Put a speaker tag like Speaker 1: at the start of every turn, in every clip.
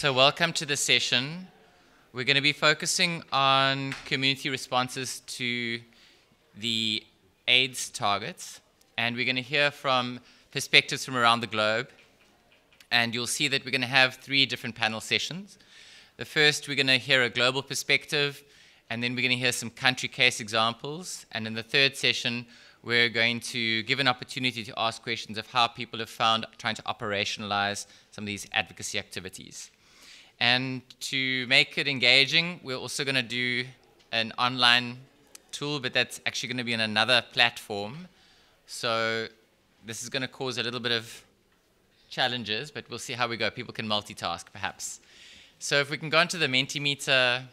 Speaker 1: So welcome to the session. We're going to be focusing on community responses to the AIDS targets, and we're going to hear from perspectives from around the globe. And you'll see that we're going to have 3 different panel sessions. The first, we're going to hear a global perspective, and then we're going to hear some country case examples. And in the third session, we're going to give an opportunity to ask questions of how people have found trying to operationalize some of these advocacy activities. And to make it engaging, we're also going to do an online tool, but that's actually going to be on another platform. So this is going to cause a little bit of challenges, but we'll see how we go. People can multitask, perhaps. So if we can go into the Mentimeter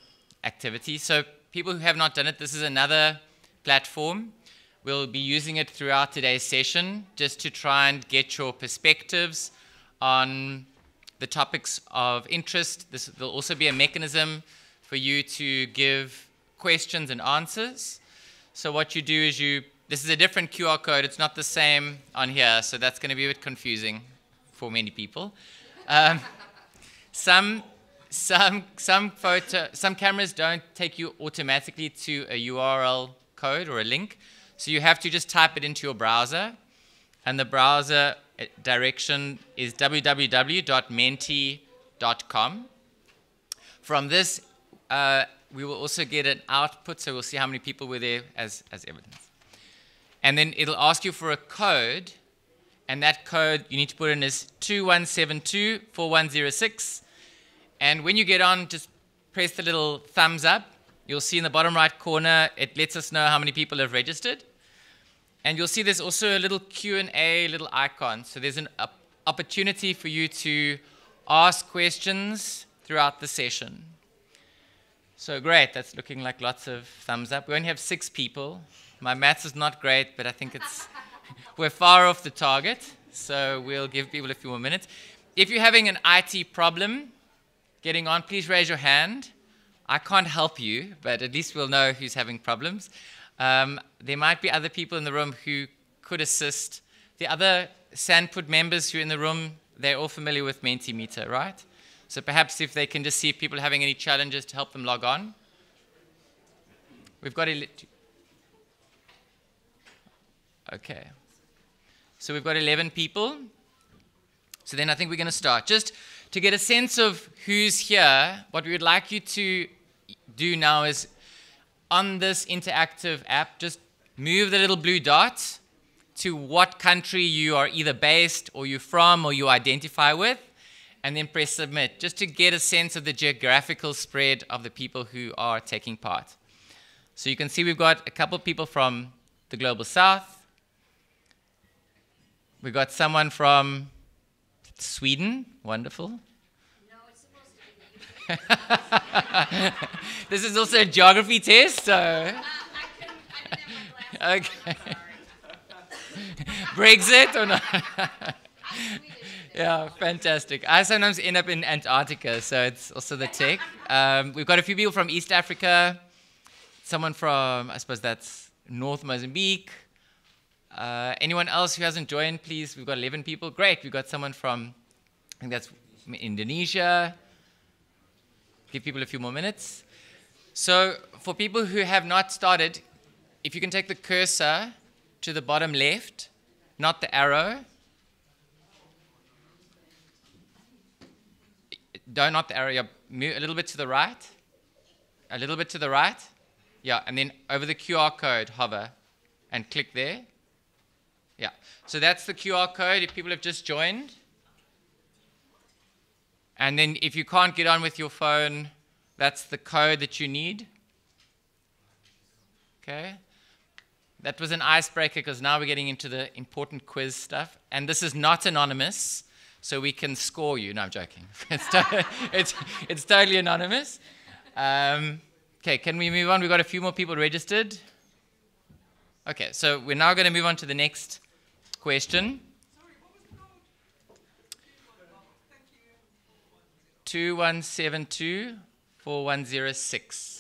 Speaker 1: activity. So people who have not done it, this is another platform. We'll be using it throughout today's session just to try and get your perspectives on the topics of interest. There'll also be a mechanism for you to give questions and answers. So what you do is this is a different QR code. It's not the same on here, so that's going to be a bit confusing for many people. Some cameras don't take you automatically to a URL code or a link, so you have to just type it into your browser, and the browser direction is www.menti.com. From this, we will also get an output, so we'll see how many people were there as evidence. And then it'll ask you for a code, and that code you need to put in is 21724106. And when you get on, just press the little thumbs up. You'll see in the bottom right corner, it lets us know how many people have registered. And you'll see there's also a little Q&A little icon. So there's an opportunity for you to ask questions throughout the session. So great, that's looking like lots of thumbs up. We only have 6 people. My maths is not great, but I think we're far off the target. So we'll give people a few more minutes. If you're having an IT problem getting on, please raise your hand. I can't help you, but at least we'll know who's having problems. There might be other people in the room who could assist. The other Sandput members who are in the room, they're all familiar with Mentimeter, right? So perhaps if they can just see if people are having any challenges to help them log on. We've got okay. So we've got 11 people. So then I think we're going to start. Just to get a sense of who's here, what we would like you to do now is on this interactive app, just move the little blue dot to what country you are either based or you're from or you identify with, and then press submit, just to get a sense of the geographical spread of the people who are taking part. So you can see we've got a couple of people from the Global South. We've got someone from Sweden. Wonderful.
Speaker 2: No, it's supposed to be.
Speaker 1: This is also a geography test, so.
Speaker 2: I didn't have my glasses.
Speaker 1: Okay. Brexit or not?
Speaker 2: I'm Swedish.
Speaker 1: Yeah, fantastic. I sometimes end up in Antarctica, so it's also the tech. We've got a few people from East Africa, someone from, I suppose that's North Mozambique. Anyone else who hasn't joined, please? We've got 11 people. Great. We've got someone from, I think that's Indonesia. Give people a few more minutes. So for people who have not started, if you can take the cursor to the bottom left, not the arrow. Not the arrow. Yeah, move a little bit to the right. A little bit to the right. Yeah, and then over the QR code, hover and click there. Yeah, so that's the QR code if people have just joined. And then if you can't get on with your phone, that's the code that you need. Okay. That was an icebreaker because now we're getting into the important quiz stuff. And this is not anonymous, so we can score you. No, I'm joking. It's totally anonymous. Okay, can we move on? We've got a few more people registered. Okay, so we're now going to move on to the next question. 21724106.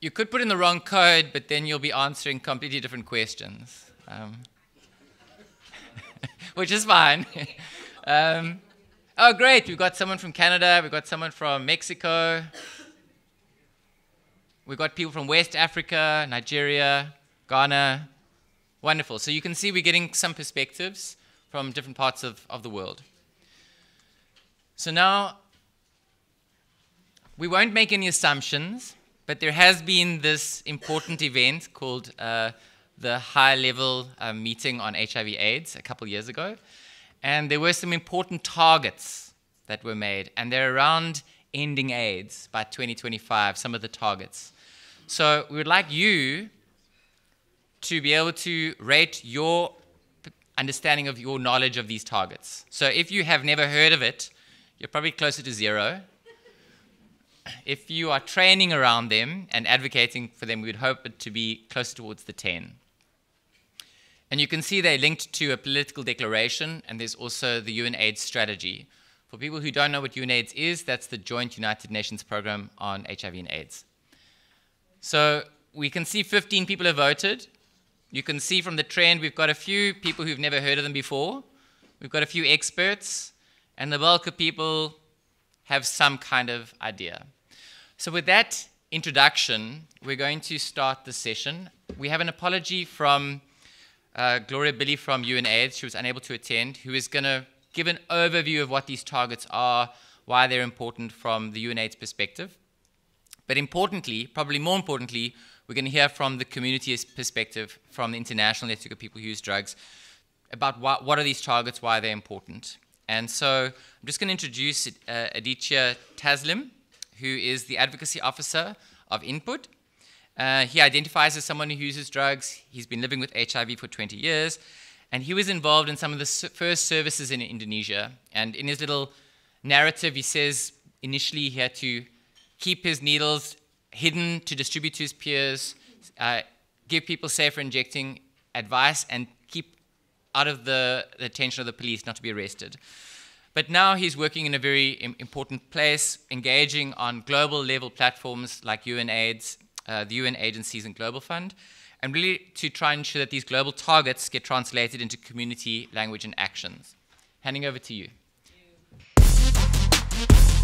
Speaker 1: You could put in the wrong code, but then you'll be answering completely different questions, which is fine. Oh, great. We've got someone from Canada. We've got someone from Mexico. We've got people from West Africa, Nigeria, Ghana. Wonderful. So you can see we're getting some perspectives from different parts of the world. So now, we won't make any assumptions, but there has been this important event called the high-level meeting on HIV/AIDS a couple years ago. And there were some important targets that were made, and they're around ending AIDS by 2025, some of the targets. So we would like you to be able to rate your understanding of your knowledge of these targets. So if you have never heard of it, you're probably closer to 0. If you are training around them and advocating for them, we would hope it to be closer towards the 10. And you can see they're linked to a political declaration, and there's also the UNAIDS strategy. For people who don't know what UNAIDS is, that's the Joint United Nations Program on HIV and AIDS. So we can see 15 people have voted. You can see from the trend we've got a few people who've never heard of them before. We've got a few experts, and the bulk of people have some kind of idea. So with that introduction, we're going to start the session. We have an apology from Gloria Billy from UNAIDS. She was unable to attend, who is going to give an overview of what these targets are, why they're important from the UNAIDS perspective. But importantly, probably more importantly, we're going to hear from the community's perspective, from the International Network of People Who Use Drugs, about what are these targets, why they're important. And so I'm just going to introduce Aditya Taslim, who is the Advocacy Officer of Input. He identifies as someone who uses drugs. He's been living with HIV for 20 years. And he was involved in some of the first services in Indonesia. And in his little narrative, he says initially he had to keep his needles hidden to distribute to his peers, give people safer injecting advice, and keep out of the attention of the police, not to be arrested. But now he's working in a very important place, engaging on global level platforms like UNAIDS, the UN agencies and Global Fund, and really to try and ensure that these global targets get translated into community language and actions. Handing over to you.
Speaker 2: Thank you.